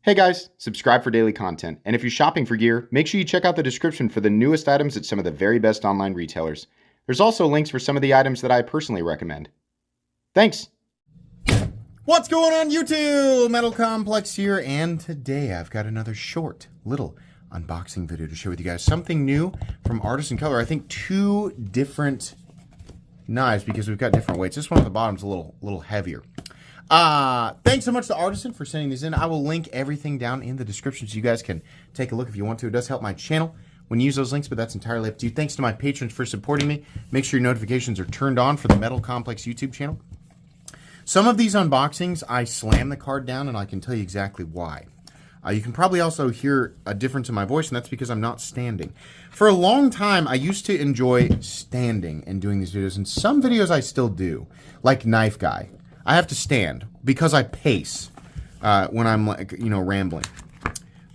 Hey guys, subscribe for daily content, and if you're shopping for gear, make sure you check out the description for the newest items at some of the very best online retailers. There's also links for some of the items that I personally recommend. Thanks! What's going on YouTube? Metal Complex here, and today I've got another short little unboxing video to share with you guys. Something new from Artisan Cutlery. I think two different knives because we've got different weights. This one at the bottom's a little heavier. Thanks so much to Artisan for sending these in. I will link everything down in the description so you guys can take a look if you want to. It does help my channel when you use those links, but that's entirely up to you. Thanks to my patrons for supporting me. Make sure your notifications are turned on for the Metal Complex YouTube channel. Some of these unboxings, I slam the card down, and I can tell you exactly why. You can probably also hear a difference in my voice, and that's because I'm not standing. For a long time, I used to enjoy standing and doing these videos, and some videos I still do, like Knife Guy. I have to stand because I pace when I'm rambling.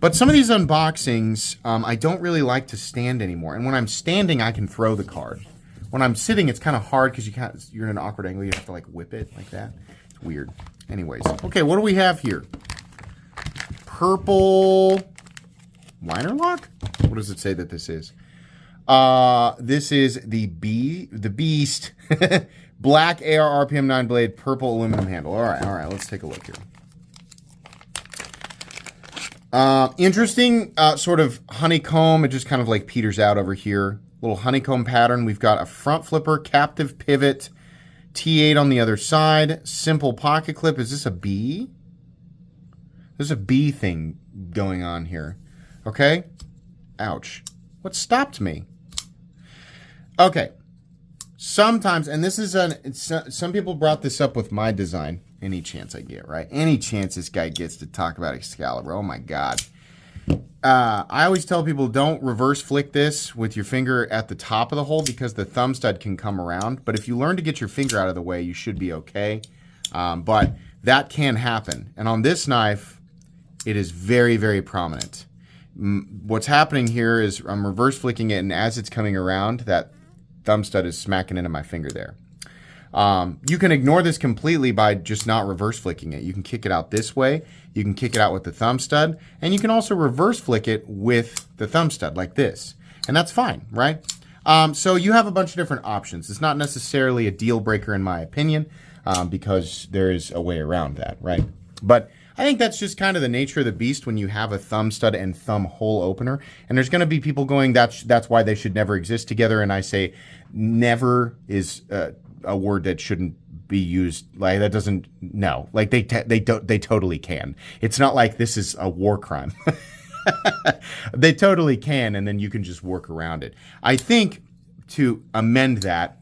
But some of these unboxings, I don't really like to stand anymore. And when I'm standing, I can throw the card. When I'm sitting, it's kind of hard because you're in an awkward angle. You have to like whip it like that. It's weird. Anyways, okay, what do we have here? Purple liner lock? What does it say that this is? This is the Beest black AR RPM 9 blade, purple aluminum handle. All right, let's take a look here. Interesting sort of honeycomb. It just kind of like peters out over here. Little honeycomb pattern. We've got a front flipper, captive pivot, T8 on the other side, simple pocket clip. Is this a B? There's a B thing going on here. Okay. Ouch. What stopped me? Okay. Sometimes, and this is some people brought this up with my design. Any chance I get, right? Any chance this guy gets to talk about Excalibur. Oh my God. I always tell people don't reverse flick this with your finger at the top of the hole because the thumb stud can come around. But if you learn to get your finger out of the way, you should be okay. But that can happen. And on this knife, it is very, very prominent. What's happening here is I'm reverse flicking it, and as it's coming around, that thumb stud is smacking into my finger there. You can ignore this completely by just not reverse flicking it. You can kick it out this way. You can kick it out with the thumb stud. And you can also reverse flick it with the thumb stud like this. And that's fine, right? So you have a bunch of different options. It's not necessarily a deal breaker in my opinion because there is a way around that, right? But I think that's just kind of the nature of the beast when you have a thumb stud and thumb hole opener. And there's going to be people going, that's why they should never exist together. And I say never is a word that shouldn't be used. Like that doesn't, no, like they totally can. It's not like this is a war crime. They totally can, and then you can just work around it. I think to amend that,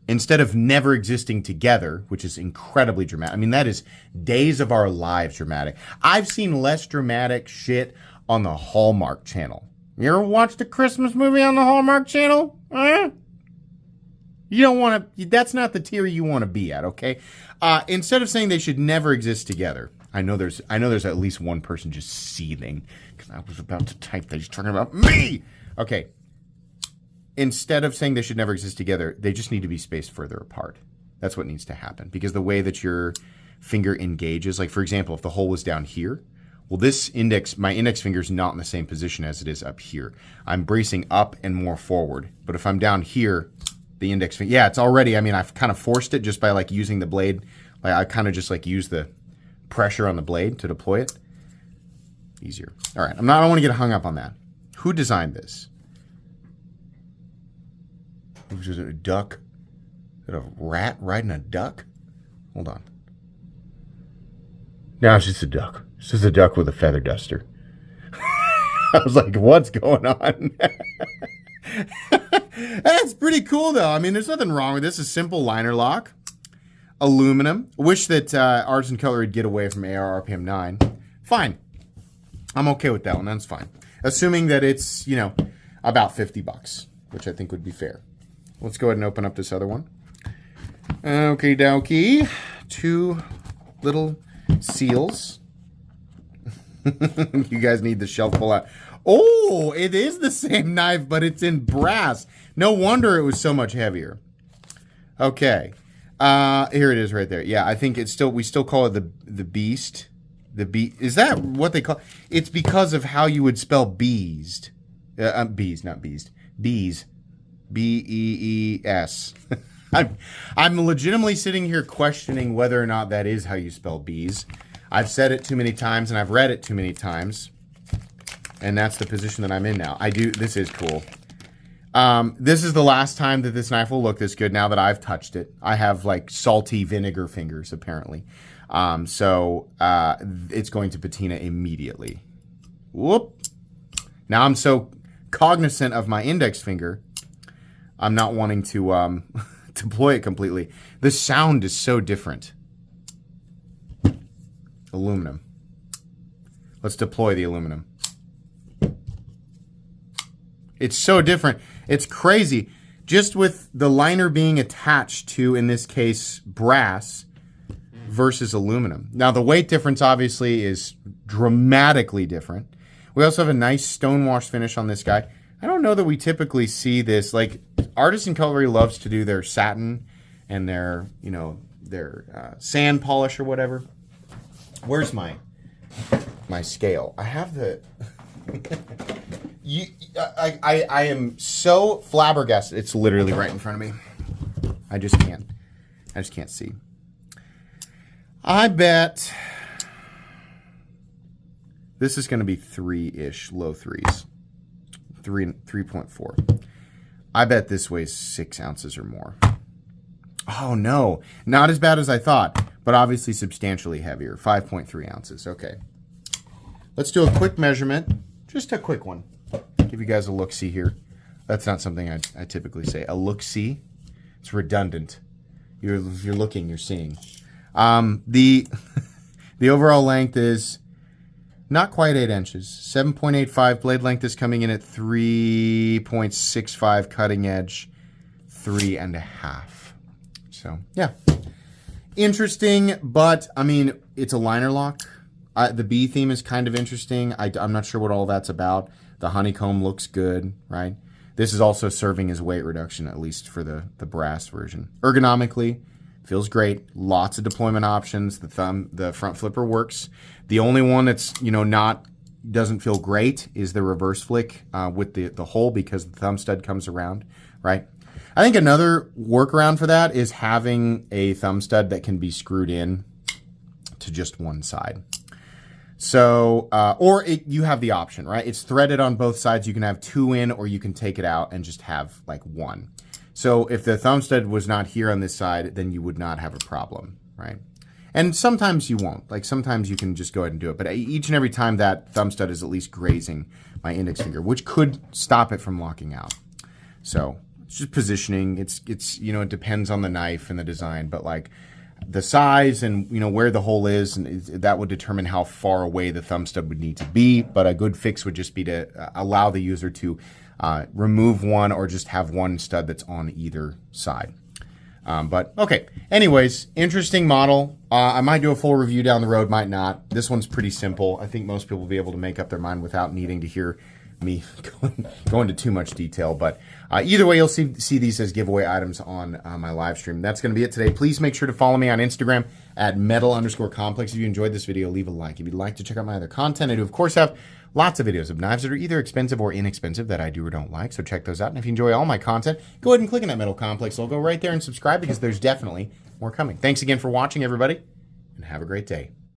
instead of never existing together, which is incredibly dramatic. I mean, that is days of our lives dramatic. I've seen less dramatic shit on the Hallmark Channel. You ever watched a Christmas movie on the Hallmark Channel? You don't want to, that's not the tier you want to be at, okay? Instead of saying they should never exist together, I know there's at least one person just seething because I was about to type that he's talking about me. Okay. Instead of saying they should never exist together, they just need to be spaced further apart. That's what needs to happen because the way that your finger engages, like for example, if the hole was down here, well, my index finger is not in the same position as it is up here. I'm bracing up and more forward. But if I'm down here, the index finger, yeah, it's already, I mean, I've kind of forced it just by like using the blade. Like I kind of just like use the pressure on the blade to deploy it. Easier. All right, I don't want to get hung up on that. Who designed this? Was it a duck? Is it a rat riding a duck? Hold on. No, it's just a duck. It's just a duck with a feather duster. I was like, what's going on? That's pretty cool, though. I mean, there's nothing wrong with this. A simple liner lock. Aluminum. Wish that Artisan Cutlery would get away from AR RPM 9. Fine. I'm okay with that one. That's fine. Assuming that it's, about 50 bucks, which I think would be fair. Let's go ahead and open up this other one. Okie dokie. Two little seals. You guys need the shelf pull out. Oh, it is the same knife, but it's in brass. No wonder it was so much heavier. Okay. Here it is right there. Yeah, I think it's still, we still call it the Beest. Is that what they call? It's because of how you would spell beest. Bees, not beest. Bees. Bees. I'm legitimately sitting here questioning whether or not that is how you spell bees. I've said it too many times and I've read it too many times. And that's the position that I'm in now. This is cool. This is the last time that this knife will look this good now that I've touched it. I have like salty vinegar fingers apparently. So it's going to patina immediately. Whoop. Now I'm so cognizant of my index finger, I'm not wanting to deploy it completely. The sound is so different. Aluminum. Let's deploy the aluminum. It's so different. It's crazy. Just with the liner being attached to, in this case, brass versus aluminum. Now, the weight difference obviously is dramatically different. We also have a nice stonewash finish on this guy. I don't know that we typically see this. Like, Artisan Cutlery loves to do their satin and their, their sand polish or whatever. Where's my scale? I have the... I am so flabbergasted. It's literally right in front of me. I just can't see. I bet this is going to be 3-ish, low 3s. 3.4. I bet this weighs 6 ounces or more. Oh no, not as bad as I thought, but obviously substantially heavier. 5.3 ounces. Okay. Let's do a quick measurement. Just a quick one. Give you guys a look-see here. That's not something I typically say. A look-see. It's redundant. You're looking, you're seeing. The overall length is not quite 8 inches. 7.85. Blade length is coming in at 3.65. Cutting edge, 3.5. So, yeah. Interesting, but, I mean, it's a liner lock. The bee theme is kind of interesting. I'm not sure what all that's about. The honeycomb looks good, right? This is also serving as weight reduction, at least for the brass version. Ergonomically, feels great. Lots of deployment options. The front flipper works. The only one that's doesn't feel great is the reverse flick with the hole, because the thumb stud comes around, right? I think another workaround for that is having a thumb stud that can be screwed in to just one side. So, you have the option, right? It's threaded on both sides. You can have 2 in, or you can take it out and just have like 1. So if the thumb stud was not here on this side, then you would not have a problem, right? And sometimes you won't. Like sometimes you can just go ahead and do it. But each and every time that thumb stud is at least grazing my index finger, which could stop it from locking out. So it's just positioning. It's it depends on the knife and the design, but like the size and where the hole is, and that would determine how far away the thumb stud would need to be. But a good fix would just be to allow the user to remove one, or just have one stud that's on either side. But okay, anyways, interesting model. I might do a full review down the road, might not. This one's pretty simple. I think most people will be able to make up their mind without needing to hear me go into too much detail. But either way, you'll see these as giveaway items on my live stream. That's going to be it today. Please make sure to follow me on Instagram at metal_complex. If you enjoyed this video, leave a like. If you'd like to check out my other content, I do, of course, have lots of videos of knives that are either expensive or inexpensive that I do or don't like, so check those out. And if you enjoy all my content, go ahead and click on that Metal Complex logo right there and subscribe, because there's definitely more coming. Thanks again for watching, everybody, and have a great day.